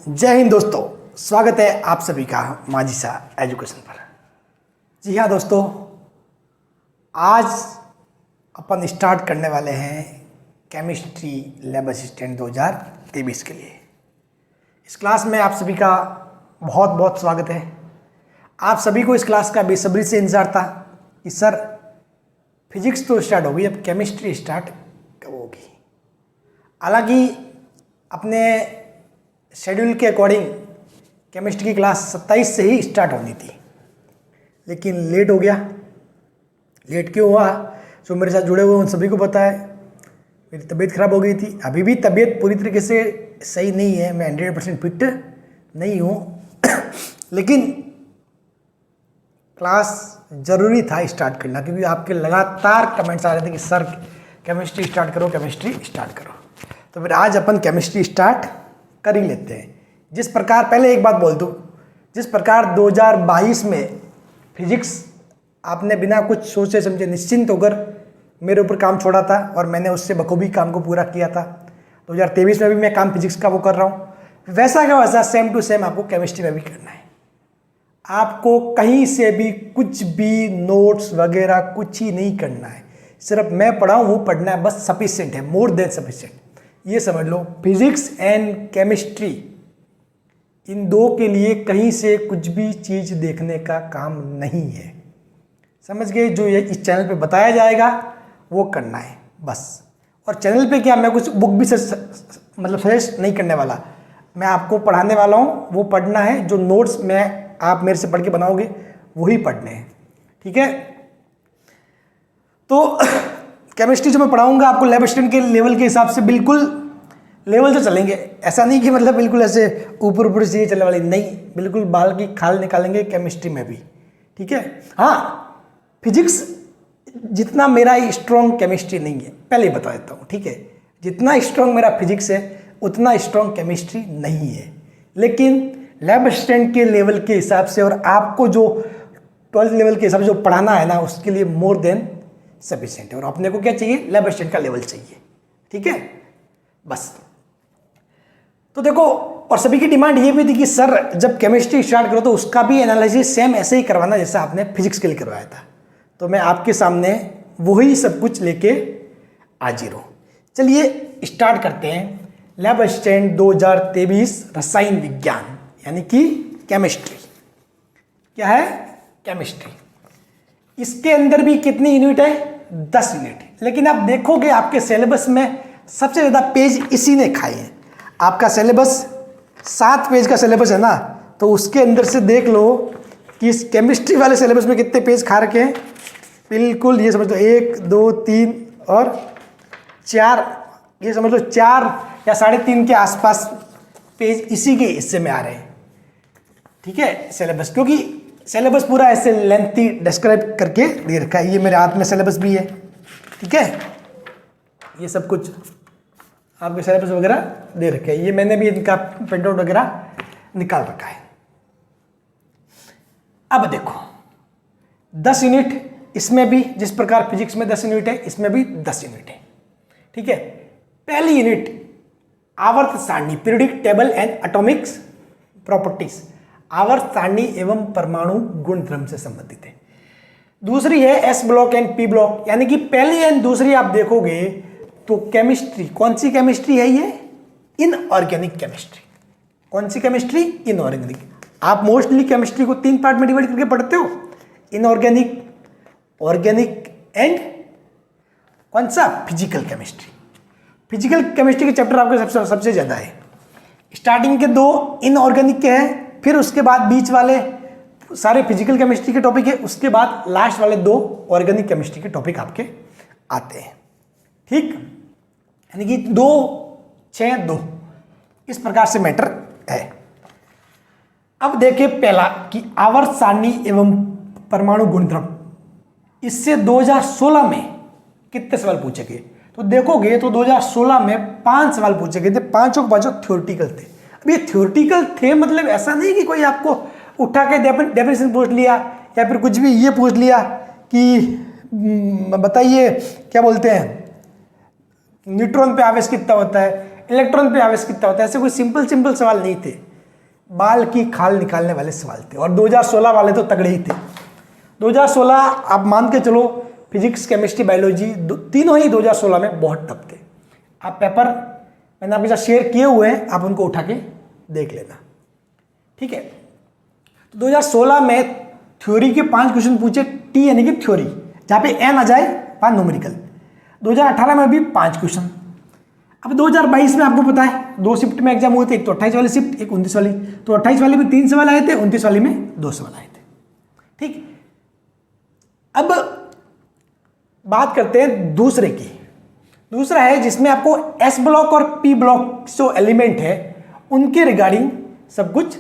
जय हिंद दोस्तों, स्वागत है आप सभी का माझी शाह एजुकेशन पर। जी हाँ दोस्तों, आज अपन स्टार्ट करने वाले हैं केमिस्ट्री लैब असिस्टेंट 2023 के लिए। इस क्लास में आप सभी का बहुत बहुत स्वागत है। आप सभी को इस क्लास का बेसब्री से इंतजार था कि सर फिजिक्स तो स्टार्ट होगी, अब केमिस्ट्री स्टार्ट कब होगी। हालांकि अपने शेड्यूल के अकॉर्डिंग केमिस्ट्री की क्लास 27 से ही स्टार्ट होनी थी, लेकिन लेट हो गया। लेट क्यों हुआ, जो मेरे साथ जुड़े हुए उन सभी को पता है। मेरी तबीयत खराब हो गई थी, अभी भी तबीयत पूरी तरीके से सही नहीं है, मैं 100% फिट नहीं हूँ लेकिन क्लास ज़रूरी था स्टार्ट करना, क्योंकि आपके लगातार कमेंट्स आ रहे थे कि सर केमिस्ट्री स्टार्ट करो, केमिस्ट्री स्टार्ट करो। तो फिर आज अपन केमिस्ट्री स्टार्ट कर ही लेते हैं। जिस प्रकार, पहले एक बात बोल दूँ, जिस प्रकार 2022 में फिजिक्स आपने बिना कुछ सोचे समझे निश्चिंत होकर मेरे ऊपर काम छोड़ा था और मैंने उससे बखूबी काम को पूरा किया था, 2023 में भी मैं काम फिजिक्स का वो कर रहा हूँ, वैसा का वैसा सेम टू सेम आपको केमिस्ट्री में भी करना है। आपको कहीं से भी कुछ भी नोट्स वगैरह कुछ ही नहीं करना है, सिर्फ मैं पढ़ाऊँ वो पढ़ना है, बस सफिशिएंट है, मोर देन सफिशिएंट। ये समझ लो, फिजिक्स एंड केमिस्ट्री इन दो के लिए कहीं से कुछ भी चीज़ देखने का काम नहीं है, समझ गए। जो ये इस चैनल पे बताया जाएगा वो करना है बस। और चैनल पे क्या, मैं कुछ बुक भी सजेस्ट नहीं करने वाला, मैं आपको पढ़ाने वाला हूँ, वो पढ़ना है। जो नोट्स आप मेरे से पढ़ के बनाओगे वही पढ़ने हैं, ठीक है। तो केमिस्ट्री जो मैं पढ़ाऊँगा आपको लैब असिस्टेंट के लेवल के हिसाब से बिल्कुल लेवल से चलेंगे। ऐसा नहीं कि मतलब बिल्कुल ऐसे ऊपर ऊपर से चलने वाली, नहीं, बिल्कुल बाल की खाल निकालेंगे केमिस्ट्री में भी, ठीक है। हाँ, फिजिक्स जितना मेरा स्ट्रॉन्ग केमिस्ट्री नहीं है, पहले ही बता देता हूँ, ठीक है। जितना स्ट्रॉन्ग मेरा फिजिक्स है उतना स्ट्रॉन्ग केमिस्ट्री नहीं है, लेकिन लैब असिस्टेंट के लेवल के हिसाब से और आपको जो 12th लेवल के हिसाब से जो पढ़ाना है ना, उसके लिए मोर देन सफिशिएंट है। और अपने को क्या चाहिए, लैब असिस्टेंट का लेवल चाहिए, ठीक है, बस। तो देखो, और सभी की डिमांड ये भी थी कि सर जब केमिस्ट्री स्टार्ट करो तो उसका भी एनालिसिस सेम ऐसे ही करवाना जैसा आपने फिजिक्स के लिए करवाया था। तो मैं आपके सामने वही सब कुछ लेके हाजिर हूँ। चलिए स्टार्ट करते हैं। लैब असिस्टेंट 2023 रसायन विज्ञान यानी कि केमिस्ट्री। क्या है, केमिस्ट्री। इसके अंदर भी कितनी यूनिट है, 10 यूनिट। लेकिन आप देखोगे आपके सिलेबस में सबसे ज़्यादा पेज इसी ने खाए हैं। आपका सिलेबस 7 पेज का सिलेबस है ना, तो उसके अंदर से देख लो कि इस केमिस्ट्री वाले सिलेबस में कितने पेज खा रखे हैं। बिल्कुल ये समझ लो 1 2 3 और 4, ये समझ लो 4 या 3.5 के आसपास पेज इसी के हिस्से में आ रहे हैं, ठीक है, सिलेबस। क्योंकि सिलेबस पूरा ऐसे लेंथी डिस्क्राइब करके दे रखा है। ये मेरे हाथ में सिलेबस भी है, ठीक है, ये सब कुछ आपके सिलेबस वगैरह दे रखे हैं। ये मैंने भी इनका प्रिंट आउट वगैरह निकाल रखा है। अब देखो 10 यूनिट इसमें भी, जिस प्रकार फिजिक्स में 10 यूनिट है इसमें भी 10 यूनिट है, ठीक है। पहली यूनिट आवर्त सारणी, periodic table and Atomics properties, आवर्त सारणी एवं परमाणु गुण धर्म से संबंधित है। दूसरी है S block and P block, यानी कि पहली एंड दूसरी आप देखोगे तो केमिस्ट्री, कौन सी केमिस्ट्री है ये, इनऑर्गेनिक केमिस्ट्री। कौन सी केमिस्ट्री, इनऑर्गेनिक। आप मोस्टली केमिस्ट्री को 3 पार्ट में डिवाइड करके पढ़ते हो, इनऑर्गेनिक, ऑर्गेनिक एंड कौन सा, फिजिकल केमिस्ट्री। फिजिकल केमिस्ट्री के चैप्टर आपके सबसे ज़्यादा है। स्टार्टिंग के 2 इनऑर्गेनिक के हैं, फिर उसके बाद बीच वाले सारे फिजिकल केमिस्ट्री के टॉपिक है, उसके बाद लास्ट वाले 2 ऑर्गेनिक केमिस्ट्री के टॉपिक आपके आते हैं, ठीक। यानी कि 2 6 2 इस प्रकार से मैटर है। अब देखिए पहला कि आवर्त सारणी एवं परमाणु गुणधर्म, इससे 2016 में कितने सवाल पूछे गए, तो देखोगे तो 2016 में 5 सवाल पूछे गए थे, पांचों के पांचों थ्योरेटिकल थे। अब ये थ्योरेटिकल थे, मतलब ऐसा नहीं कि कोई आपको उठा के डेफिनेशन पूछ लिया या फिर कुछ भी ये पूछ लिया कि बताइए क्या बोलते हैं, न्यूट्रॉन पे आवेश कितना होता है, इलेक्ट्रॉन पे आवेश कितना होता है, ऐसे कोई सिंपल सवाल नहीं थे। बाल की खाल निकालने वाले सवाल थे, और 2016 वाले तो तगड़े ही थे। 2016 आप मान के चलो फिजिक्स, केमिस्ट्री, बायोलॉजी तीनों ही 2016 में बहुत टफ थे। आप पेपर मैंने आपके साथ शेयर किए हुए हैं, आप उनको उठा के देख लेना, ठीक है। तो 2016 में थ्योरी के 5 क्वेश्चन पूछे, टी यानी कि थ्योरी, जहाँ पे एन आ जाए 5 न्यूमेरिकल। 2018 में भी 5 क्वेश्चन। अब 2022 में आपको पता है 2 शिफ्ट में एग्जाम हुए थे, एक तो 28 वाली शिफ्ट, एक 29 वाली। तो 28 वाली में 3 सवाल आए थे, 29 वाली में 2 सवाल आए थे, ठीक। अब बात करते हैं दूसरे की। दूसरा है जिसमें आपको एस ब्लॉक और पी ब्लॉक जो एलिमेंट है उनके रिगार्डिंग सब कुछ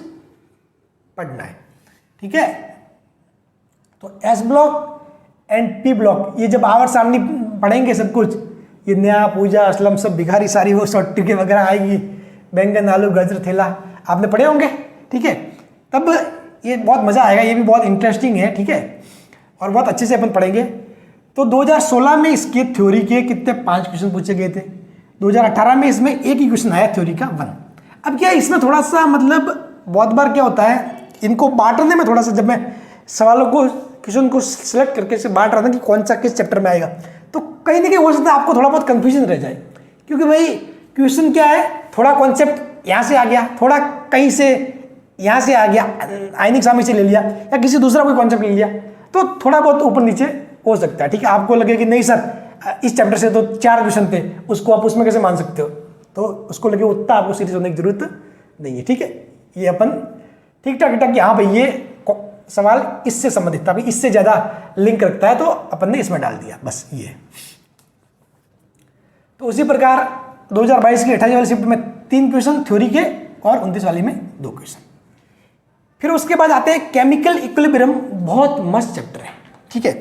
पढ़ना है, ठीक है। तो S block and P block, ये जब आवर्त सारणी पढ़ेंगे सब कुछ, ये नया, पूजा, असलम, सब भिखारी, सारी वो शॉर्ट टिके वगैरह आएगी, बैंगन, आलू, गाजर, थेला, आपने पढ़े होंगे, ठीक है। तब ये बहुत मज़ा आएगा, ये भी बहुत इंटरेस्टिंग है, ठीक है, और बहुत अच्छे से अपन पढ़ेंगे। तो 2016 में इसके थ्योरी के कितने 5 क्वेश्चन पूछे गए थे। 2018 में इसमें एक ही क्वेश्चन आया थ्योरी का 1। अब क्या इसमें थोड़ा सा मतलब बहुत बार क्या होता है, इनको बांटने में थोड़ा सा, जब मैं सवालों को, क्वेश्चन को सिलेक्ट करके से बांट रहा था कि कौन सा किस चैप्टर में आएगा, तो कहीं ना कहीं हो सकता है आपको थोड़ा बहुत कंफ्यूजन रह जाए, क्योंकि भाई क्वेश्चन क्या है, थोड़ा कॉन्सेप्ट यहाँ से आ गया, थोड़ा कहीं से यहाँ से आ गया, आयनिक साम्य से ले लिया, या किसी दूसरा कोई कॉन्सेप्ट ले लिया, तो थोड़ा बहुत ऊपर नीचे हो सकता है, ठीक है। आपको लगे कि नहीं सर इस चैप्टर से तो 4 क्वेश्चन थे, उसको आप उसमें कैसे मान सकते हो, तो उसको लगे उतना आपको सीरियस होने की जरूरत नहीं है, ठीक है। ये अपन ठीक ठाक कि हाँ भाई ये सवाल इससे संबंधित था, इससे ज़्यादा लिंक रखता है, तो अपन ने इसमें डाल दिया, बस ये। तो उसी प्रकार 2022 की 28 वाली शिफ्ट में 3 क्वेश्चन थ्योरी के, और 29 वाली में 2 क्वेश्चन। फिर उसके बाद आते हैं केमिकल इक्विलिब्रियम, बहुत मस्त चैप्टर है, ठीक है।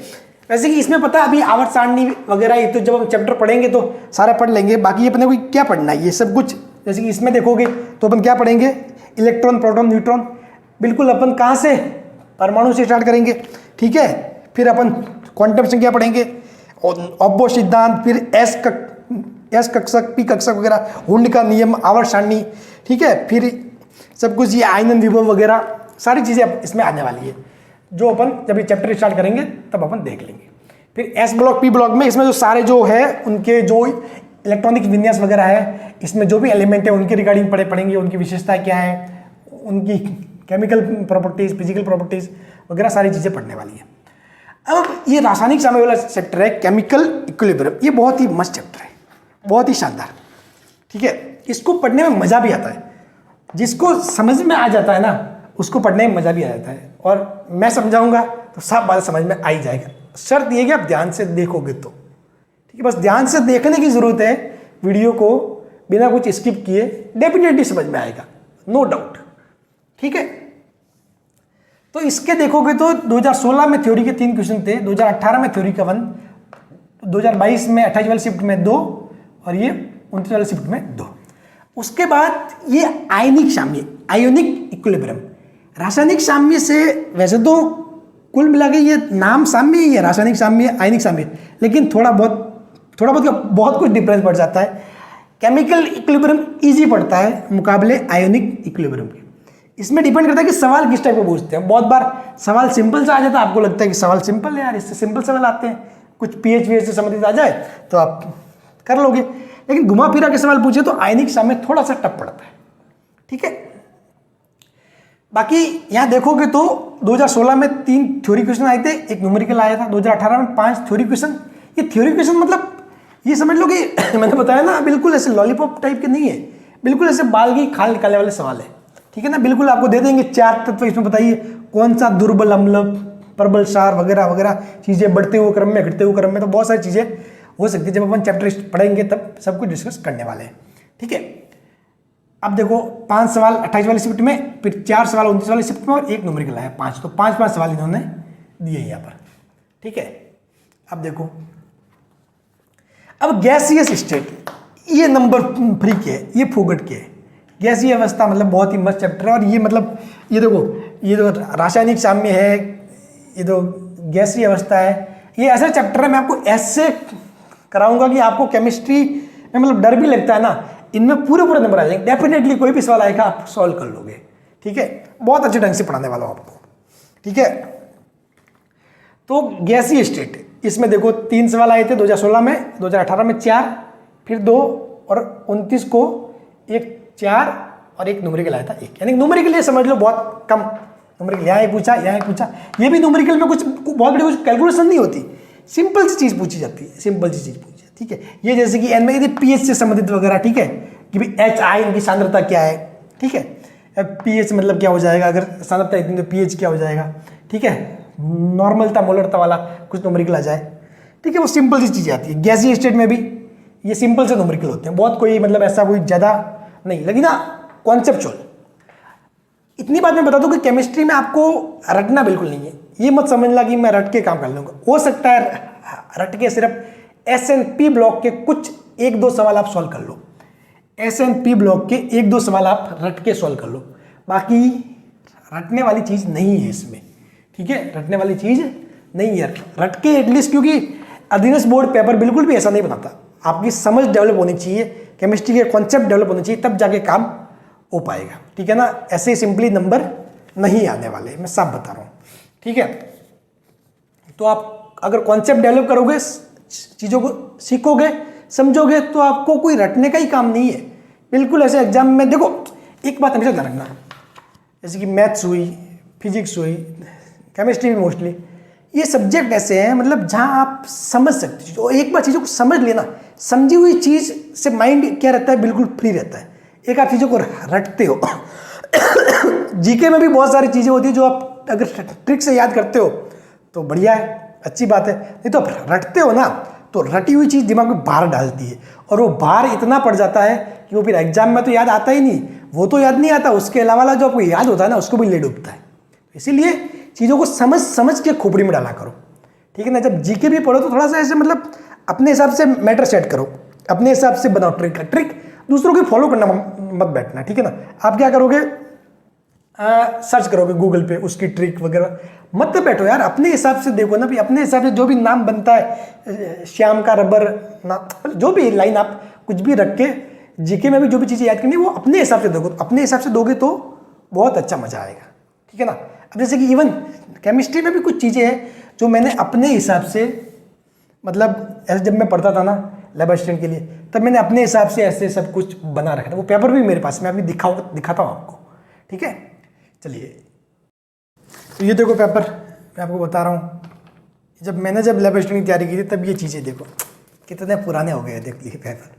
वैसे कि इसमें पता अभी आवर्त सारणी वगैरह ये तो जब हम चैप्टर पढ़ेंगे तो सारा पढ़ लेंगे, बाकी ये अपने को क्या पढ़ना है ये सब कुछ। जैसे कि इसमें देखोगे तो अपन क्या पढ़ेंगे, इलेक्ट्रॉन, प्रोटॉन, न्यूट्रॉन, बिल्कुल अपन कहाँ से, परमाणु से स्टार्ट करेंगे, ठीक है। फिर अपन क्वांटम संख्या पढ़ेंगे, ऑब्बो सिद्धांत, फिर एस कक्षक, पी कक्षक वगैरह, हुंड का नियम, आवर्त सारणी, ठीक है। फिर सब कुछ ये आयनन विभव वगैरह सारी चीज़ें इसमें आने वाली है, जो अपन जब ये चैप्टर स्टार्ट करेंगे तब अपन देख लेंगे। फिर एस ब्लॉक, पी ब्लॉक में इसमें जो सारे जो है उनके जो इलेक्ट्रॉनिक विन्यास वगैरह है, इसमें जो भी एलिमेंट है उनके रिगार्डिंग पढ़ेंगे, उनकी विशेषता क्या है, उनकी केमिकल प्रॉपर्टीज, फिजिकल प्रॉपर्टीज वगैरह सारी चीज़ें पढ़ने वाली है। अब ये रासायनिक साम्य वाला चैप्टर है केमिकल इक्विलिब्रियम, ये बहुत ही मस्त चैप्टर है, बहुत ही शानदार, ठीक है। इसको पढ़ने में मज़ा भी आता है, जिसको समझ में आ जाता है ना उसको पढ़ने में मज़ा भी आ जाता है, और मैं समझाऊंगा तो सब बात समझ में आ ही जाएगा। शर्त ये कि आप ध्यान से देखोगे तो, ठीक है। बस ध्यान से देखने की ज़रूरत है, वीडियो को बिना कुछ स्किप किए डेफिनेटली समझ में आएगा, नो डाउट, ठीक है। तो इसके देखोगे तो 2016 में थ्योरी के 3 क्वेश्चन थे, 2018 में थ्योरी का 1, 2022 में 28 वाली शिफ्ट में 2, और ये 29 वाली शिफ्ट में 2। उसके बाद ये आयनिक साम्य, आयोनिक इक्विलिब्रियम, रासायनिक साम्य से वैसे तो कुल मिला के ये नाम साम्य ही है, रासायनिक साम्य, आयनिक साम्य, लेकिन थोड़ा बहुत कुछ डिफरेंस पड़ जाता है। केमिकल इक्विलिब्रियम इजी पड़ता है मुकाबले आयोनिक इक्विलिब्रियम के। इसमें डिपेंड करता है कि सवाल किस टाइप को पूछते हैं। बहुत बार सवाल सिंपल से आ जाता है, आपको लगता है कि सवाल सिंपल है यार, इससे सिंपल सवाल आते हैं, कुछ पीएच से संबंधित आ जाए तो आप कर लोगे, लेकिन घुमा फिरा के सवाल पूछे तो आयनिक साम्य थोड़ा सा टफ पड़ता है, ठीक है। बाकी यहाँ देखोगे तो 2016 में 3 थ्योरी क्वेश्चन आए थे, एक न्यूमेरिकल आया था, 2018 में 5 थ्योरी क्वेश्चन। ये थ्योरी क्वेश्चन मतलब ये समझ लो कि मैंने बताया ना, बिल्कुल ऐसे लॉलीपॉप टाइप के नहीं है, बिल्कुल ऐसे बाल की खाल निकालने वाले सवाल है, ठीक है ना। बिल्कुल आपको दे देंगे 4 तत्व, इसमें बताइए कौन सा दुर्बल अम्ल, प्रबल क्षार वगैरह वगैरह चीज़ें, बढ़ते हुए क्रम में, घटते हुए क्रम में, तो बहुत सारी चीज़ें हो सकती है। जब अपन चैप्टर पढ़ेंगे तब सब कुछ डिस्कस करने वाले हैं, ठीक है। अब देखो 5 सवाल 28 वाली शिफ्ट में, फिर 4 सवाल 29 वाली शिफ्ट में, और एक न्यूमेरिकल आया 5, तो 5 सवाल इन्होंने दिए यहाँ पर, ठीक है। अब देखो, अब गैसियस स्टेट, ये नंबर फ्री के है, ये फुगट के है। गैसीय अवस्था मतलब बहुत ही मस्त चैप्टर है, और ये मतलब ये देखो, ये जो रासायनिक साम्य है, ये तो गैसीय अवस्था है, ये ऐसा चैप्टर है मैं आपको ऐसे कराऊंगा कि आपको केमिस्ट्री में मतलब डर भी लगता है ना, इनमें पूरे नंबर आ जाएंगे, डेफिनेटली कोई भी सवाल आएगा आप सॉल्व कर लोगे, ठीक है, बहुत अच्छे ढंग से पढ़ाने वाला हूँ आपको, ठीक है। तो गैसीय स्टेट, इसमें देखो 3 सवाल आए थे 2016 में, 2018 में 4, फिर 2 और 29 को एक 4 और एक न्यूमेरिकल आया था 1, यानी न्यूमेरिकल ये समझ लो बहुत कम न्यूमेरिकल, यहाँ पूछा यहाँ पूछा। ये भी न्यूमेरिकल में कुछ बहुत बड़ी कुछ कैलकुलेशन नहीं होती, सिंपल सी चीज़ पूछी जाती है, सिंपल सी चीज़ पूछी, ठीक है। ये जैसे कि एन में यदि पीएच से संबंधित वगैरह, ठीक है, कि भाई एच आई इनकी सांद्रता क्या है, ठीक है, पीएच मतलब क्या हो जाएगा, अगर सांद्रता इतनी तो पीएच क्या हो जाएगा, ठीक है, नॉर्मलता मोलरता वाला कुछ न्यूमेरिकल आ जाए, ठीक है, वो सिंपल सी चीज़ें आती है। गैसीय स्टेट में भी ये सिंपल से न्यूमेरिकल होते हैं, बहुत कोई मतलब ऐसा कोई ज़्यादा नहीं, लेकिन हाँ कॉन्सेप्चुअल। इतनी बात मैं बता दूं कि केमिस्ट्री में आपको रटना बिल्कुल नहीं है, ये मत समझना कि मैं रट के काम कर लूँगा, हो सकता है रट के सिर्फ एसएनपी ब्लॉक के कुछ 1-2 सवाल आप सॉल्व कर लो, एसएनपी ब्लॉक के 1-2 सवाल आप रट के सॉल्व कर लो, बाकी रटने वाली चीज़ नहीं है इसमें, ठीक है, रटने वाली चीज़ नहीं है, रट के एटलीस्ट, क्योंकि अधीनस्थ बोर्ड पेपर बिल्कुल भी ऐसा नहीं बनाता, आपकी समझ डेवलप होनी चाहिए, केमिस्ट्री के कॉन्सेप्ट डेवलप होने चाहिए, तब जाके काम हो पाएगा, ठीक है ना, ऐसे सिंपली नंबर नहीं आने वाले, मैं साफ बता रहा हूँ, ठीक है। तो आप अगर कॉन्सेप्ट डेवलप करोगे, चीज़ों को सीखोगे, समझोगे, तो आपको कोई रटने का ही काम नहीं है, बिल्कुल ऐसे एग्जाम में। देखो एक बात हमेशा ध्यान रखना, जैसे कि मैथ्स हुई, फिजिक्स हुई, केमिस्ट्री भी मोस्टली, ये सब्जेक्ट ऐसे हैं मतलब जहाँ आप समझ सकते हो, एक बार चीज़ों को समझ लेना, समझी हुई चीज़ से माइंड क्या रहता है, बिल्कुल फ्री रहता है। एक आप चीज़ों को रटते हो जीके में भी बहुत सारी चीज़ें होती है जो आप अगर ट्रिक से याद करते हो तो बढ़िया है, अच्छी बात है, नहीं तो आप रटते हो ना तो रटी हुई चीज़ दिमाग में बाहर डालती है, और वो बाहर इतना पड़ जाता है कि वो फिर एग्जाम में तो याद आता ही नहीं, वो तो याद नहीं आता, उसके अलावा जो आपको याद होता है ना उसको भी ले डूबता है। इसीलिए चीज़ों को समझ समझ के खोपड़ी में डाला करो, ठीक है ना। जब जीके भी पढ़ो तो थोड़ा सा ऐसे मतलब अपने हिसाब से मैटर सेट करो, अपने हिसाब से बनाओ ट्रिक दूसरों की फॉलो करना मत बैठना, ठीक है ना। आप क्या करोगे, सर्च करोगे गूगल पे उसकी ट्रिक वगैरह, मत बैठो यार, अपने हिसाब से देखो ना भी, अपने हिसाब से जो भी नाम बनता है, श्याम का रबर नाम, जो भी लाइन आप कुछ भी रख के जीके में भी जो भी चीज़ें याद करनी वो अपने हिसाब से देखो, अपने हिसाब से दोगे तो बहुत अच्छा मजा आएगा, ठीक है ना। अब जैसे कि इवन केमिस्ट्री में भी कुछ चीज़ें हैं जो मैंने अपने हिसाब से, मतलब ऐसे जब मैं पढ़ता था ना लैब असिस्टेंट के लिए, तब मैंने अपने हिसाब से ऐसे सब कुछ बना रखा था, वो पेपर भी मेरे पास, मैं अभी दिखाता हूँ आपको, ठीक है। चलिए, तो ये देखो पेपर, मैं आपको बता रहा हूँ, जब लैब असिस्टेंट की तैयारी की थी तब ये चीज़ें देखो कितने पुराने हो गए, देख लिए पेपर,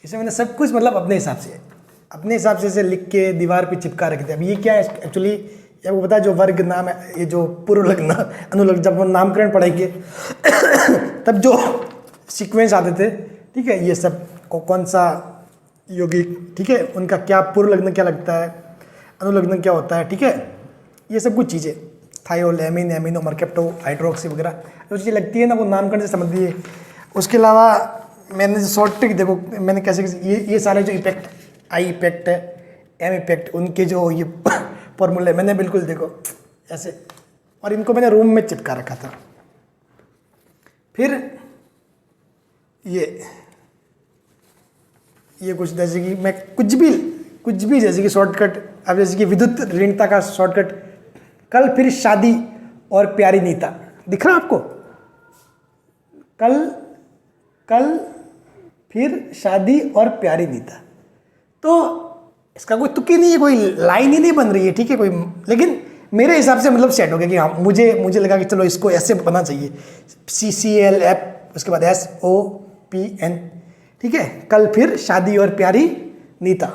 इसमें मैंने सब कुछ मतलब अपने हिसाब से लिख के दीवार पे चिपका रखे थे। अब ये क्या है एक्चुअली, ये आपको पता है जो वर्ग नाम है, ये जो पूर्व लग्न अनुलग्न, जब हम नामकरण पढ़ेंगे तब जो सीक्वेंस आते थे, ठीक है, ये सब कौन सा यौगिक, ठीक है, उनका क्या पूर्व लग्न क्या लगता है, अनुलग्न क्या होता है, ठीक है, ये सब कुछ चीज़ें, थायोल, एमीन, एमिनो, मर्केप्टो, हाइड्रोक्सी वगैरह जो चीज़ें लगती है ना, वो नामकरण से संबंधित है। उसके अलावा मैंने जो शॉर्ट ट्रिक देखो, मैंने कैसे ये सारे जो इफेक्ट, आई इफेक्ट है, एम इफेक्ट, उनके जो ये फॉर्मूले मैंने बिल्कुल देखो ऐसे, और इनको मैंने रूम में चिपका रखा था। फिर ये कुछ जैसे कि मैं कुछ भी जैसे कि शॉर्टकट, अब जैसे कि विद्युत ऋणता का शॉर्टकट, कल फिर शादी और प्यारी नीता, दिख रहा आपको, कल फिर शादी और प्यारी नीता, तो इसका कोई तुक्की नहीं है, कोई लाइन ही नहीं बन रही है, ठीक है, कोई, लेकिन मेरे हिसाब से मतलब सेट हो गया कि हाँ, मुझे लगा कि चलो इसको ऐसे बनना चाहिए, CCLF, उसके बाद SOPN, ठीक है, कल फिर शादी और प्यारी नीता,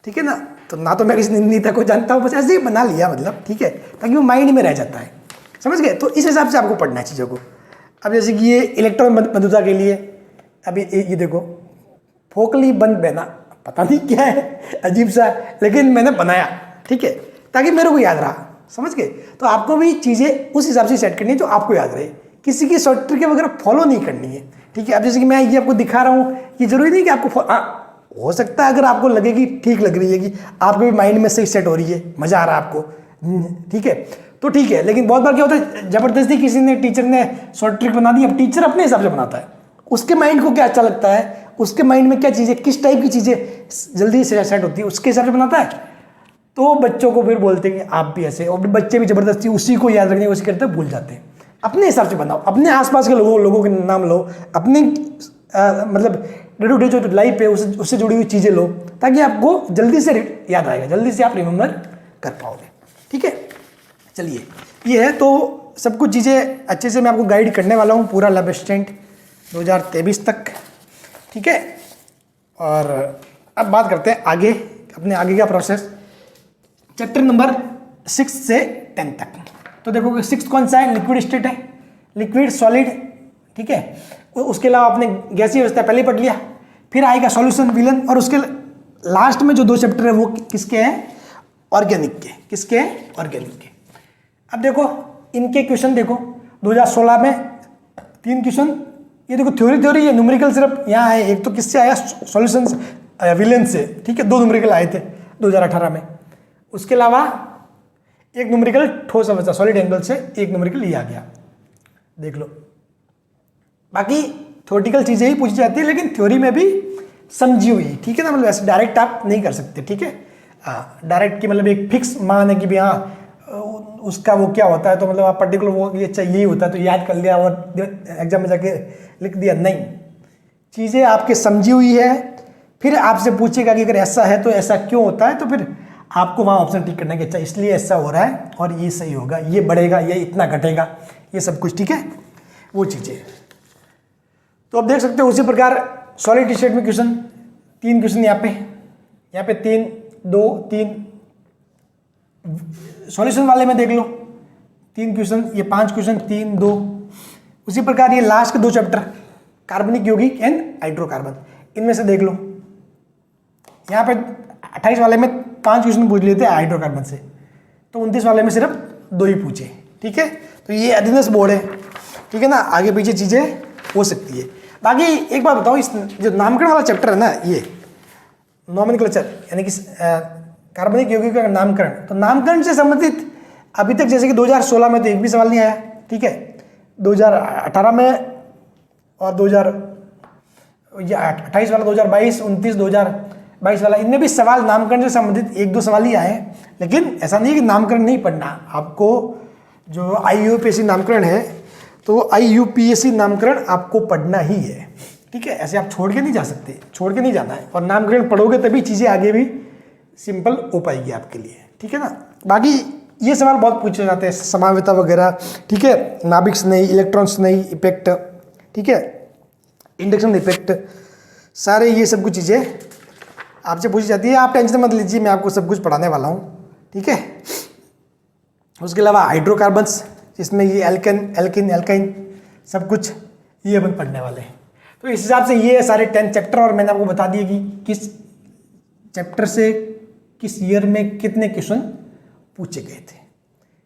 ठीक है ना। तो ना तो मैं किसी नीता को जानता हूँ, बस ऐसे ही बना लिया, मतलब ठीक है, ताकि वो माइंड में रह जाता है, समझ गए। तो इस हिसाब से आपको पढ़ना है चीज़ों को। अब जैसे कि ये इलेक्ट्रॉन बंधुता के लिए, अभी ये देखो, फोकली बंद बहना, पता नहीं क्या है, अजीब सा, लेकिन मैंने बनाया, ठीक है, ताकि मेरे को याद रहा, समझ गए। तो आपको भी चीज़ें उस हिसाब से सेट करनी है जो आपको याद रहे, किसी की शॉर्ट ट्रिक वगैरह फॉलो नहीं करनी है, ठीक है। अब जैसे कि मैं ये आपको दिखा रहा हूँ, ये जरूरी नहीं कि आपको हो सकता है अगर आपको लगे कि ठीक लग रही है, कि आपके भी माइंड में सही सेट हो रही है, मज़ा आ रहा है आपको, ठीक है, तो ठीक है। लेकिन बहुत बार क्या होता है, ज़बरदस्ती किसी ने, टीचर ने शॉर्ट ट्रिक बना दी, अब टीचर अपने हिसाब से बनाता है, उसके माइंड को क्या अच्छा लगता है, उसके माइंड में क्या चीज़ें, किस टाइप की चीज़ें जल्दी से सेट होती है, उसके हिसाब से बनाता है। तो बच्चों को फिर बोलते हैं कि आप भी ऐसे, और बच्चे भी ज़बरदस्ती उसी को याद रखने की कोशिश करते हैं, भूल जाते हैं। अपने हिसाब से बनाओ, अपने आसपास के लोगों के नाम लो, अपनी मतलब डे टू डे जो लाइफ है उससे जुड़ी हुई चीज़ें लो, ताकि आपको जल्दी से याद आएगा, जल्दी से आप रिमेंबर कर पाओगे। ठीक है, चलिए ये है तो सब कुछ चीज़ें अच्छे से मैं आपको गाइड करने वाला हूँ पूरा लैब असिस्टेंट 2023 तक। ठीक है, और अब बात करते हैं आगे, अपने आगे का प्रोसेस चैप्टर नंबर 6 से 10 तक। तो देखो 6 कौन सा है, लिक्विड स्टेट है, लिक्विड सॉलिड। ठीक है, उसके अलावा आपने गैसीय अवस्था पहले ही पढ़ लिया, फिर आएगा सॉल्यूशन विलन, और उसके लास्ट में जो 2 चैप्टर है वो किसके हैं, ऑर्गेनिक के। किसके हैं, ऑर्गेनिक के। अब देखो इनके क्वेश्चन देखो 2016 में 3 क्वेश्चन, ये देखो थ्योरी है, न्यूमेरिकल सिर्फ यहाँ है, एक तो किससे आया, सॉल्यूशन विलन से। ठीक है, 2 न्यूमेरिकल आए थे 2018 में, उसके अलावा एक न्यूमेरिकल ठोस अवस्था सॉलिड एंगल से, एक न्यूमेरिकल ये आ गया, देख लो। बाकी थ्योरेटिकल चीज़ें ही पूछी जाती है, लेकिन थ्योरी में भी समझी हुई। ठीक है ना, मतलब ऐसे डायरेक्ट आप नहीं कर सकते। ठीक है, हाँ, डायरेक्ट की मतलब एक फिक्स मान है कि भी हाँ उसका वो क्या होता है, तो मतलब आप पर्टिकुलर वो ये चाहिए ही होता है तो याद कर लिया और एग्जाम में जाके लिख दिया, नहीं। चीज़ें आपके समझी हुई है, फिर आपसे पूछेगा कि अगर ऐसा है तो ऐसा क्यों होता है, तो फिर आपको वहाँ ऑप्शन टिक करना कि अच्छा इसलिए ऐसा हो रहा है और ये सही होगा, ये बढ़ेगा, ये इतना घटेगा, ये सब कुछ। ठीक है, वो चीज़ें तो आप देख सकते हो। उसी प्रकार सॉलिड स्टेट में क्वेश्चन 3 क्वेश्चन यहाँ पे 3 2 3, सॉल्यूशन वाले में देख लो 3 क्वेश्चन, ये 5 क्वेश्चन 3 2। उसी प्रकार ये लास्ट के 2 चैप्टर कार्बनिक यौगिक एंड हाइड्रोकार्बन, इनमें से देख लो। यहाँ पे 28 वाले में 5 क्वेश्चन पूछ लिए थे हाइड्रोकार्बन से, तो 29 वाले में सिर्फ 2 ही पूछे। ठीक है, तो ये अधीनस्थ बोर्ड है। ठीक है ना, आगे पीछे चीज़ें हो सकती है। बाकी एक बात बताओ, इस जो नामकरण वाला चैप्टर है ना, ये नॉमेनक्लेचर यानी कि कार्बनिक यौगिक का नामकरण, तो नामकरण से संबंधित अभी तक जैसे कि 2016 में तो एक भी सवाल नहीं आया। ठीक है, 2018 में और 2028 वाला, 2022 29 2022 वाला, इनमें भी सवाल नामकरण से संबंधित 1-2 सवाल ही आए। लेकिन ऐसा नहीं है कि नामकरण नहीं पढ़ना, आपको जो IUPAC नामकरण है तो IUPAC नामकरण आपको पढ़ना ही है। ठीक है, ऐसे आप छोड़ के नहीं जा सकते, छोड़ के नहीं जाना है, और नामकरण पढ़ोगे तभी चीज़ें आगे भी सिंपल हो पाएगी आपके लिए। ठीक है ना, बाकी ये सवाल बहुत पूछे जाते हैं, समावेता वगैरह। ठीक है, नाभिक नहीं, इलेक्ट्रॉन्स नहीं इफेक्ट, ठीक है, इंडक्शन इफेक्ट, सारे ये सब कुछ चीज़ें आपसे पूछी जाती है। आप टेंशन मत लीजिए, मैं आपको सब कुछ पढ़ाने वाला हूँ। ठीक है, उसके अलावा हाइड्रोकार्बन्स, जिसमें ये एल्किन एल्काइन सब कुछ ये अपन पढ़ने वाले हैं। तो इस हिसाब से ये सारे 10 चैप्टर, और मैंने आपको बता दिया कि किस चैप्टर से किस ईयर में कितने क्वेश्चन पूछे गए थे।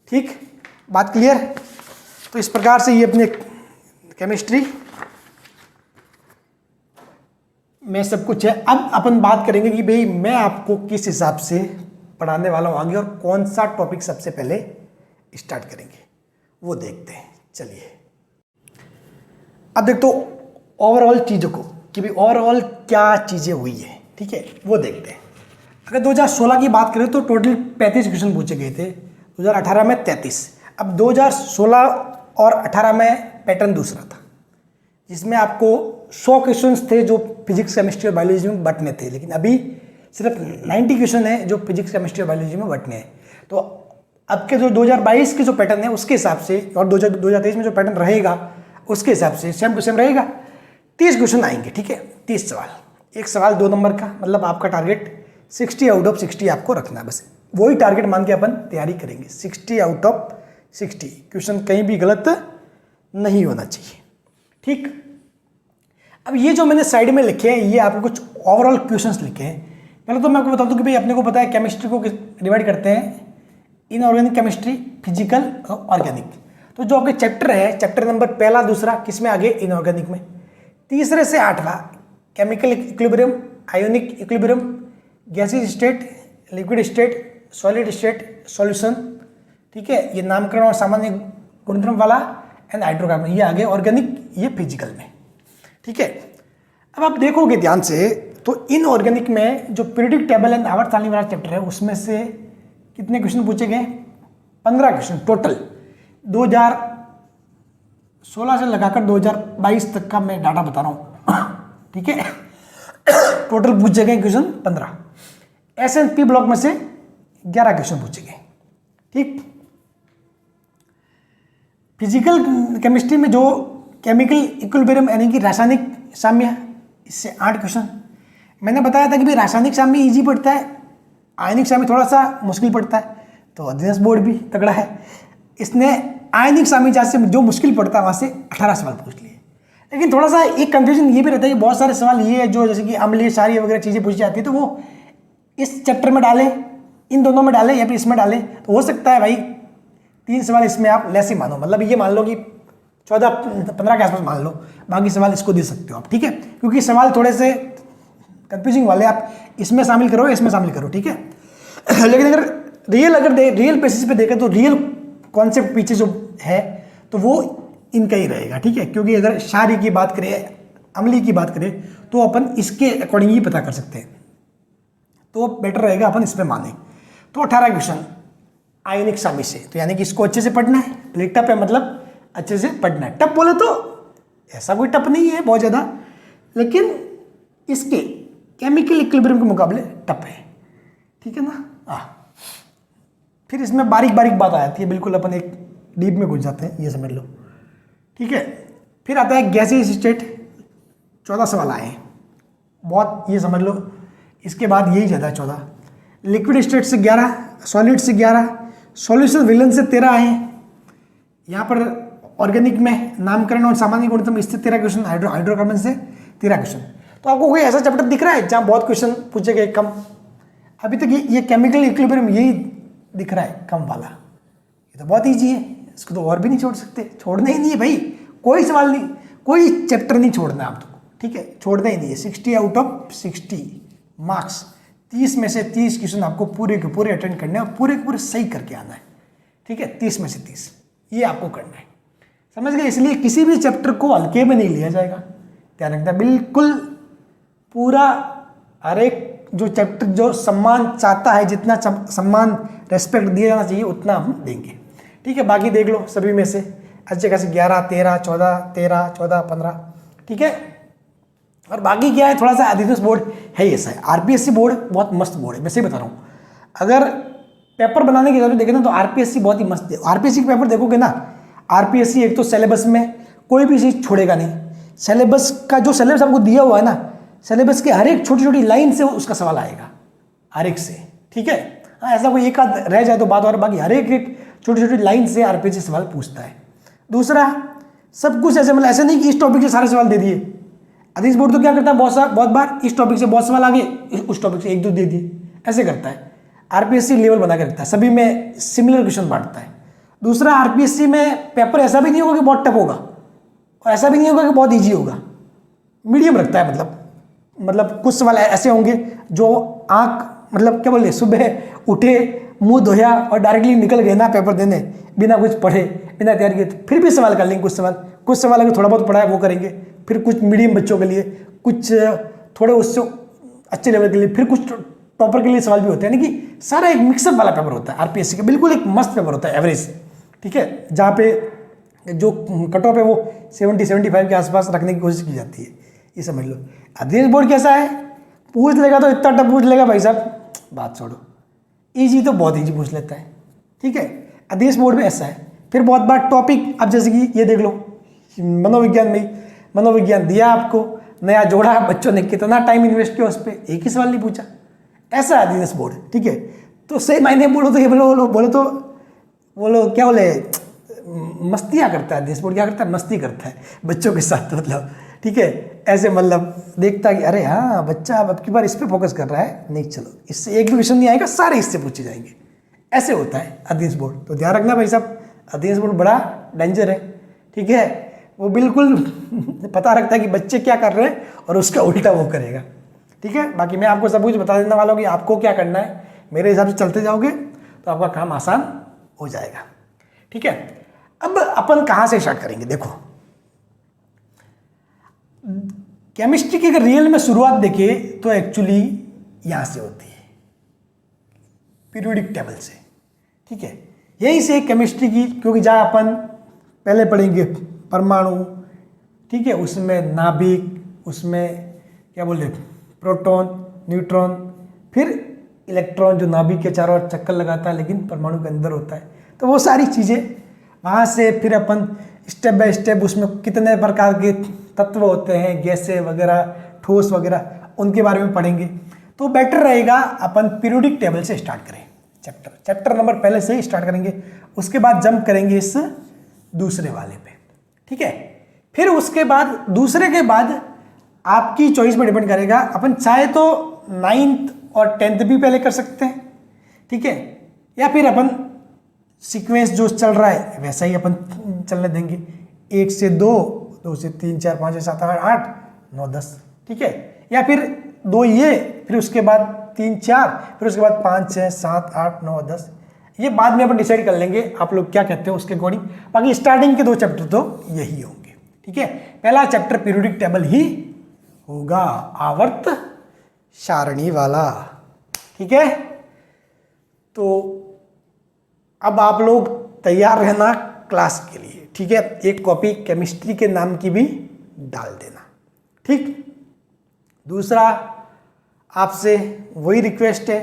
ठीक, बात क्लियर। तो इस प्रकार से ये अपने केमिस्ट्री में सब कुछ है। अब अपन बात करेंगे कि भाई मैं आपको किस हिसाब से पढ़ाने वाला हूँ आगे, और कौन सा टॉपिक सबसे पहले स्टार्ट करेंगे वो देखते हैं। चलिए अब देख तो ओवरऑल चीज़ों को कि भाई ओवरऑल क्या चीज़ें हुई है। ठीक है, वो देखते हैं। अगर 2016 की बात करें तो टोटल 35 क्वेश्चन पूछे गए थे, 2018 में 33। अब 2016 और 18 में पैटर्न दूसरा था, जिसमें आपको 100 क्वेश्चन थे जो फिजिक्स केमिस्ट्री और बायोलॉजी में बटने थे, लेकिन अभी सिर्फ 90 क्वेश्चन है जो फिजिक्स केमिस्ट्री और बायोलॉजी में बटने हैं। तो अब के जो 2022 के जो पैटर्न है उसके हिसाब से, और 2023 में जो पैटर्न रहेगा उसके हिसाब से सेम टू सेम रहेगा। 30 क्वेश्चन आएंगे। ठीक है, 30 सवाल, एक सवाल 2 नंबर का, मतलब आपका टारगेट 60 आउट ऑफ 60 आपको रखना है। बस वही टारगेट मान के अपन तैयारी करेंगे, 60 आउट ऑफ 60 क्वेश्चन, कहीं भी गलत नहीं होना चाहिए। ठीक, अब ये जो मैंने साइड में लिखे हैं ये आपको कुछ ओवरऑल क्वेश्चंस लिखे हैं। पहले तो मैं आपको बता दूं कि भाई अपने को पता है केमिस्ट्री को डिवाइड करते हैं इनऑर्गेनिक केमिस्ट्री, फिजिकल और ऑर्गेनिक। तो जो आपके चैप्टर है, चैप्टर नंबर 1, 2 किस में आगे, इनऑर्गेनिक में। 3 से 8वां केमिकल इक्विलिब्रियम, आयोनिक इक्विलिब्रियम, गैसीय state, liquid state, solid state, solution. ठीक है, ये नामकरण और सामान्य गुणधर्म वाला, एंड हाइड्रोकार्बन, ये आगे ऑर्गेनिक, ये फिजिकल में। ठीक है, अब आप देखोगे ध्यान से तो इनऑर्गेनिक में जो पीरियोडिक टेबल एंड आवर्त सारणी वाला चैप्टर है उसमें से कितने क्वेश्चन पूछे गए? 15 क्वेश्चन टोटल, 2016 से लगाकर 2022 तक का मैं डाटा बता रहा हूँ। ठीक है, टोटल पूछे गए क्वेश्चन 15। एसएनपी ब्लॉक में से 11 क्वेश्चन पूछे गए। ठीक, फिजिकल केमिस्ट्री में जो केमिकल इक्विलिब्रियम यानी कि रासायनिक साम्य, इससे 8 क्वेश्चन। मैंने बताया था कि भाई रासायनिक साम्य इजी पड़ता है, आयनिक साम्य थोड़ा सा मुश्किल पड़ता है, तो अध्ययन बोर्ड भी तगड़ा है, इसने आयनिक साम्य जहाँ से जो मुश्किल पड़ता है वहाँ से 18 सवाल पूछ लिए। लेकिन थोड़ा सा एक कंफ्यूजन ये भी रहता है कि बहुत सारे सवाल ये है जो जैसे कि अम्लीय क्षारीय वगैरह चीज़ें पूछी जाती है, तो वो इस चैप्टर में डाले, इन दोनों में डाले या फिर इसमें डाले, तो हो सकता है भाई 3 सवाल इसमें आप लेस ही मानो, मतलब ये मान लो कि 14-15 के आसपास मान लो, बाकी सवाल इसको दे सकते हो आप। ठीक है, क्योंकि सवाल थोड़े से कंफ्यूजिंग वाले, आप इसमें शामिल करो, इसमें शामिल करो। ठीक है, लेकिन अगर रियल बेसिस पे देखें तो रियल कॉन्सेप्ट पीछे जो है तो वो इनका ही रहेगा। ठीक है, क्योंकि अगर क्षारीय की बात करें, अम्लीय की बात करें, तो अपन इसके अकॉर्डिंग ही पता कर सकते हैं, तो बेटर रहेगा अपन इस पर माने। तो 18 क्वेश्चन आयनिक साम्य से, तो यानी कि इसको अच्छे से पढ़ना है। भले टप है मतलब अच्छे से पढ़ना है। टप बोले तो ऐसा कोई टप नहीं है बहुत ज़्यादा, लेकिन इसके केमिकल इक्विलिब्रियम के मुकाबले टप है। ठीक है ना। फिर इसमें बारीक बारीक बात आ जाती है, बिल्कुल अपन एक डीप में घुस जाते हैं, ये समझ लो। ठीक है, फिर आता है गैसीय स्टेट, 14 सवाल आए हैं, बहुत ये समझ लो। इसके बाद यही ज़्यादा 14, लिक्विड स्टेट से 11, सॉलिड से 11, सॉल्यूशन विलन से 13 आए हैं। यहाँ पर ऑर्गेनिक में नामकरण और सामान्य गुणधर्म इससे 13 क्वेश्चन, हाइड्रोकार्बन से 13 क्वेश्चन। तो आपको कोई ऐसा चैप्टर दिख रहा है जहाँ बहुत क्वेश्चन पूछे गए कम? अभी तक ये केमिकल इक्विलिब्रियम यही दिख रहा है कम वाला। ये तो बहुत ईजी है, इसको तो और भी नहीं छोड़ सकते, छोड़ना ही नहीं है भाई, कोई सवाल नहीं, कोई चैप्टर नहीं छोड़ना है आपको। ठीक है, छोड़ना ही नहीं है। 60 आउट ऑफ 60 मार्क्स, 30 में से 30 क्वेश्चन आपको पूरे के पूरे अटेंड करने हैं और पूरे के पूरे सही करके आना है। ठीक है, 30 में से 30 ये आपको करना है, समझ गए। इसलिए किसी भी चैप्टर को हल्के में नहीं लिया जाएगा, ध्यान रखना। बिल्कुल पूरा हर एक जो चैप्टर जो सम्मान चाहता है, जितना सम्मान रेस्पेक्ट दिया जाना चाहिए उतना हम देंगे। ठीक है, बाकी देख लो सभी में से अच्छे खासे 11, 13, 14, 13, 14, 15। ठीक है, और बाकी क्या है, थोड़ा सा अधिकांश बोर्ड है ऐसा है। आरपीएससी बोर्ड बहुत मस्त बोर्ड है, मैं सही बता रहा हूँ। अगर पेपर बनाने की जरूरत देखें ना तो आरपीएससी बहुत ही मस्त है। आरपीएससी के पेपर देखोगे ना, आरपीएससी एक तो सिलेबस में कोई भी चीज़ छोड़ेगा नहीं। सिलेबस का जो सिलेबस आपको दिया हुआ है ना, सिलेबस के हर एक छोटी छोटी लाइन से उसका सवाल आएगा, हर एक से। ठीक है, हाँ ऐसा कोई एक आध रह जाए तो बात, और बाकी हर एक छोटी छोटी लाइन से आरपीएससी सवाल पूछता है। दूसरा, सब कुछ ऐसे मतलब ऐसे नहीं कि इस टॉपिक से सारे सवाल दे दिए। अधीश बोर्ड तो क्या करता है, बहुत बार इस टॉपिक से बहुत सवाल आ गए, उस टॉपिक से 1-2 दे दिए, ऐसे करता है। आरपीएससी लेवल बना के रखता है, सभी में सिमिलर क्वेश्चन बांटता है। दूसरा, आरपीएससी में पेपर ऐसा भी नहीं होगा कि बहुत टफ होगा और ऐसा भी नहीं होगा कि बहुत ईजी होगा, मीडियम रखता है। मतलब कुछ सवाल ऐसे होंगे जो आँख मतलब क्या बोले, सुबह उठे मुंह धोया और डायरेक्टली निकल गए ना पेपर देने, बिना कुछ पढ़े बिना तैयारी किए, तो फिर भी सवाल कर लेंगे। कुछ सवाल अगर थोड़ा बहुत पढ़ा है वो करेंगे, फिर कुछ मीडियम बच्चों के लिए, कुछ थोड़े उससे अच्छे लेवल के लिए, फिर कुछ टॉपर के लिए सवाल भी होते हैं। यानी कि सारा एक मिक्सअप वाला पेपर होता है आरपीएससी का, बिल्कुल एक मस्त पेपर होता है, एवरेज। ठीक है, जहाँ पे जो कट ऑफ है वो 70-75 के आसपास रखने की कोशिश की जाती है, ये समझ लो। अध्ययन बोर्ड कैसा है, पूछ लेगा तो इतना टफ पूछ लेगा भाई साहब, बात छोड़ो। ईजी तो बहुत ईजी पूछ लेता है। ठीक है, अध्ययन बोर्ड में ऐसा है। फिर बहुत बार टॉपिक, अब जैसे कि ये देख लो, मनोविज्ञान में मनोविज्ञान दिया आपको, नया जोड़ा, बच्चों ने कितना टाइम इन्वेस्ट किया उस पर, एक ही सवाल नहीं पूछा, ऐसा है अध्ययन बोर्ड। ठीक है, तो सही मायने बोलो तो ये बोलो क्या बोले, मस्तियाँ करता है अध्ययन बोर्ड, क्या करता है, मस्ती करता है बच्चों के साथ, मतलब। ठीक है, ऐसे मतलब देखता है कि अरे हाँ बच्चा अब की बार इस पर फोकस कर रहा है, नहीं चलो इससे एक भी क्वेश्चन नहीं आएगा, सारे इससे पूछे जाएंगे, ऐसे होता है अध्ययन बोर्ड। तो ध्यान रखना भाई साहब, अध्ययन बोर्ड बड़ा डेंजर है। ठीक है, वो बिल्कुल पता रखता है कि बच्चे क्या कर रहे हैं और उसका उल्टा वो करेगा। ठीक है, बाकी मैं आपको सब कुछ बता देने वाला हूँ कि आपको क्या करना है। मेरे हिसाब से चलते जाओगे तो आपका काम आसान हो जाएगा। ठीक है, अब अपन कहाँ से स्टार्ट करेंगे, देखो केमिस्ट्री की अगर रियल में शुरुआत देखें तो एक्चुअली यहाँ से होती है, पीरियोडिक टेबल से। ठीक है। यहीं से केमिस्ट्री की, क्योंकि जहाँ अपन पहले पढ़ेंगे परमाणु, ठीक है, उसमें नाभिक, उसमें क्या बोले प्रोटॉन, न्यूट्रॉन, फिर इलेक्ट्रॉन जो नाभिक के चारों ओर चक्कर लगाता है लेकिन परमाणु के अंदर होता है। तो वो सारी चीज़ें वहाँ से फिर अपन स्टेप बाय स्टेप उसमें कितने प्रकार के तत्व होते हैं, गैसें वगैरह, ठोस वगैरह, उनके बारे में पढ़ेंगे। तो बेटर रहेगा अपन पीरियोडिक टेबल से स्टार्ट करें चैप्टर नंबर पहले से ही स्टार्ट करेंगे, उसके बाद जंप करेंगे इस दूसरे वाले पे, ठीक है। फिर उसके बाद दूसरे के बाद आपकी चॉइस पर डिपेंड करेगा, अपन चाहे तो 9th और 10th भी पहले कर सकते हैं, ठीक है, या फिर अपन सीक्वेंस जो चल रहा है वैसा ही अपन चलने देंगे, 1 से 2, 2 से 3, 4, 5, 6, 7, 8, 9, 10, ठीक है, या फिर 2 ये, फिर उसके बाद 3, 4, फिर उसके बाद 5, 6, 7, 8, 9, 10, ये बाद में अपन डिसाइड कर लेंगे आप लोग क्या कहते हो उसके अकॉर्डिंग। बाकी स्टार्टिंग के 2 चैप्टर तो यही होंगे, ठीक है। पहला चैप्टर पीरियोडिक टेबल ही होगा, आवर्त सारणी वाला, ठीक है। तो अब आप लोग तैयार रहना क्लास के लिए, ठीक है। एक कॉपी केमिस्ट्री के नाम की भी डाल देना, ठीक। दूसरा आपसे वही रिक्वेस्ट है,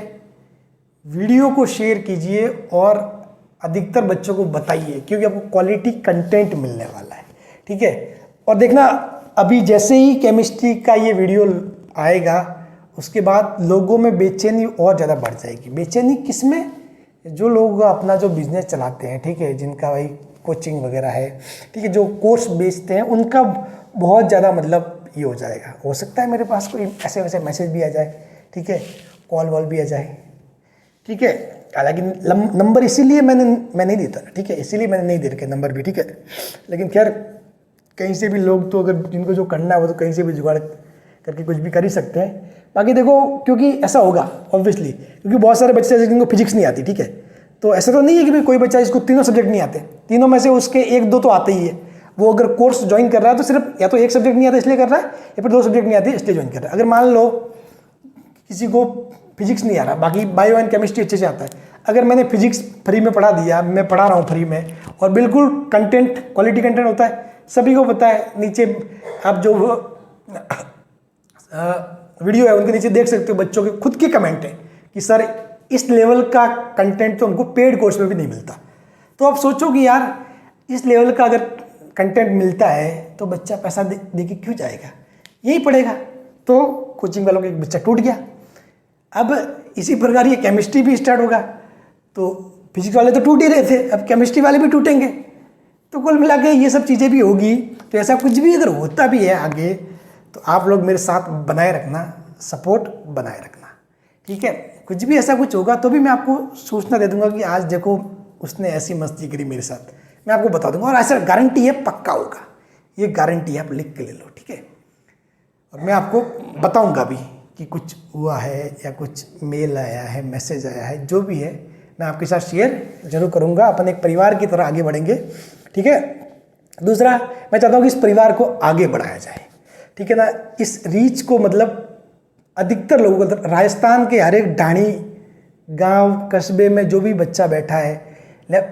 वीडियो को शेयर कीजिए और अधिकतर बच्चों को बताइए, क्योंकि आपको क्वालिटी कंटेंट मिलने वाला है, ठीक है। और देखना अभी जैसे ही केमिस्ट्री का ये वीडियो आएगा उसके बाद लोगों में बेचैनी और ज़्यादा बढ़ जाएगी। बेचैनी किस में? जो लोग अपना जो बिजनेस चलाते हैं, ठीक है, जिनका भाई कोचिंग वगैरह है, ठीक है, जो कोर्स बेचते हैं, उनका बहुत ज़्यादा मतलब ये हो जाएगा। हो सकता है मेरे पास कोई ऐसे वैसे मैसेज भी आ जाए, ठीक है, कॉल वॉल भी आ जाए, ठीक है। हालांकि नंबर इसीलिए मैं नहीं देता, ठीक है, इसीलिए मैंने नहीं दे रखे नंबर भी, ठीक है। लेकिन खैर कहीं से भी लोग तो अगर जिनको जो करना है वो तो कहीं से भी जुगाड़ करके कुछ भी कर ही सकते हैं। बाकी देखो, क्योंकि ऐसा होगा ऑब्वियसली, क्योंकि बहुत सारे बच्चे ऐसे जिनको फिजिक्स नहीं आती, ठीक है, तो ऐसा तो नहीं है कि भाई कोई बच्चा जिसको तीनों सब्जेक्ट नहीं आते, तीनों में से उसके 1-2 तो आते ही है। वो अगर कोर्स ज्वाइन कर रहा है तो सिर्फ या तो 1 सब्जेक्ट नहीं आता इसलिए कर रहा है, या फिर 2 सब्जेक्ट नहीं आते इसलिए ज्वाइन कर रहा है। अगर मान लो किसी को फिजिक्स नहीं आ रहा, बाकी बायो एंड केमिस्ट्री अच्छे से आता है, अगर मैंने फिजिक्स फ्री में पढ़ा दिया, मैं पढ़ा रहा हूँ फ्री में, और बिल्कुल कंटेंट क्वालिटी कंटेंट होता है, सभी को पता है, नीचे आप जो वीडियो है उनके नीचे देख सकते हो बच्चों के खुद के कमेंट है कि सर इस लेवल का कंटेंट तो उनको पेड कोर्स में भी नहीं मिलता। तो आप सोचो कि यार इस लेवल का अगर कंटेंट मिलता है तो बच्चा पैसा दे के क्यों जाएगा, यही पढ़ेगा। तो कोचिंग वालों का एक बच्चा टूट गया। अब इसी प्रकार ये केमिस्ट्री भी स्टार्ट होगा, तो फिजिक्स वाले तो टूट ही रहे थे, अब केमिस्ट्री वाले भी टूटेंगे। तो कुल मिला के ये सब चीज़ें भी होगी। तो ऐसा कुछ भी अगर होता भी है आगे तो आप लोग मेरे साथ बनाए रखना, सपोर्ट बनाए रखना, ठीक है। कुछ भी ऐसा कुछ होगा तो भी मैं आपको सूचना दे दूंगा कि आज देखो उसने ऐसी मस्ती करी मेरे साथ, मैं आपको बता दूंगा। और ऐसा गारंटी है, पक्का होगा, ये गारंटी है, आप लिख के ले लो, ठीक है। और मैं आपको बताऊंगा भी कि कुछ हुआ है या कुछ मेल आया है, मैसेज आया है, जो भी है मैं आपके साथ शेयर जरूर करूंगा। अपन एक परिवार की तरह आगे बढ़ेंगे, ठीक है। दूसरा, मैं चाहता हूँ कि इस परिवार को आगे बढ़ाया जाए, ठीक है ना। इस रीच को मतलब अधिकतर लोगों को, मतलब राजस्थान के हर एक ढाणी गांव कस्बे में जो भी बच्चा बैठा है,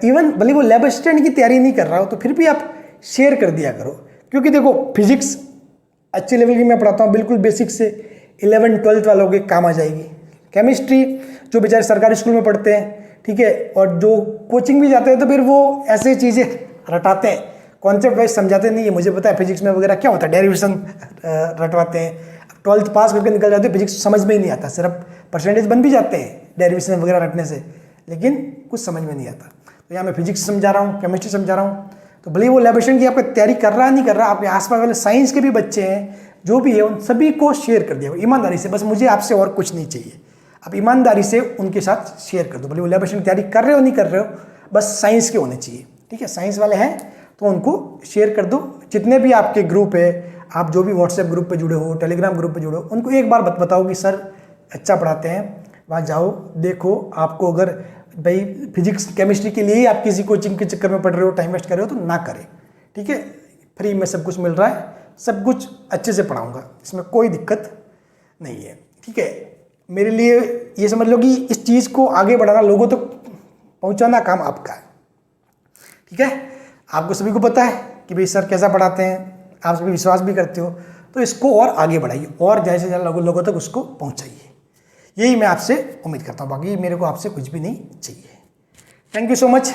इवन भले वो लैब असिस्टेंट की तैयारी नहीं कर रहा हो तो फिर भी आप शेयर कर दिया करो। क्योंकि देखो फिजिक्स अच्छे लेवल की मैं पढ़ाता हूँ, बिल्कुल बेसिक से 11th-12th वालों के काम आ जाएगी। केमिस्ट्री जो बेचारे सरकारी स्कूल में पढ़ते हैं, ठीक है, और जो कोचिंग भी जाते हैं तो फिर वो ऐसे चीज़ें रटाते हैं, कॉन्सेप्ट वाइज समझाते नहीं है। मुझे पता है फिजिक्स में वगैरह क्या होता है, डेरिवेशन रटवाते हैं। 12th पास करके निकल जाते हैं, फिजिक्स समझ में ही नहीं आता, सिर्फ परसेंटेज बन भी जाते हैं डेरिवेशन वगैरह रटने से, लेकिन कुछ समझ में नहीं आता। तो यहाँ मैं फिजिक्स समझा रहा हूँ, केमिस्ट्री समझा रहा हूँ, तो भले वो लैब असिस्टेंट की आपका तैयारी कर रहा है नहीं कर रहा, आपके आसपास वाले साइंस के भी बच्चे हैं, जो भी है उन सभी को शेयर कर दिया ईमानदारी से। बस मुझे आपसे और कुछ नहीं चाहिए, आप ईमानदारी से उनके साथ शेयर कर दो। भले वो लैब असिस्टेंट की तैयारी कर रहे हो नहीं कर रहे हो, बस साइंस के होने चाहिए, ठीक है। साइंस वाले हैं तो उनको शेयर कर दो। जितने भी आपके ग्रुप है, आप जो भी व्हाट्सएप ग्रुप पे जुड़े हो, टेलीग्राम ग्रुप पे जुड़े हो, उनको एक बार बताओ कि सर अच्छा पढ़ाते हैं, वहाँ जाओ देखो। आपको अगर भाई फिजिक्स केमिस्ट्री के लिए ही आप किसी कोचिंग के चक्कर में पढ़ रहे हो, टाइम वेस्ट कर रहे हो, तो ना करें, ठीक है। फ्री में सब कुछ मिल रहा है, सब कुछ अच्छे से पढ़ाऊँगा, इसमें कोई दिक्कत नहीं है, ठीक है। मेरे लिए ये समझ लो कि इस चीज़ को आगे बढ़ाना, लोगों तक पहुंचाना काम आपका है। ठीक है, आपको सभी को पता है कि भाई सर कैसा पढ़ाते हैं, आप सभी विश्वास भी करते हो, तो इसको और आगे बढ़ाइए और ज़्यादा से ज़्यादा लोगों तक उसको पहुंचाइए। यही मैं आपसे उम्मीद करता हूँ, बाकी मेरे को आपसे कुछ भी नहीं चाहिए। Thank you so much.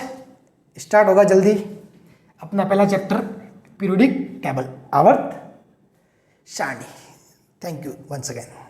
Start होगा जल्दी अपना पहला चैप्टर पीरियोडिक टेबल, आवर्त सारणी। Thank you once again.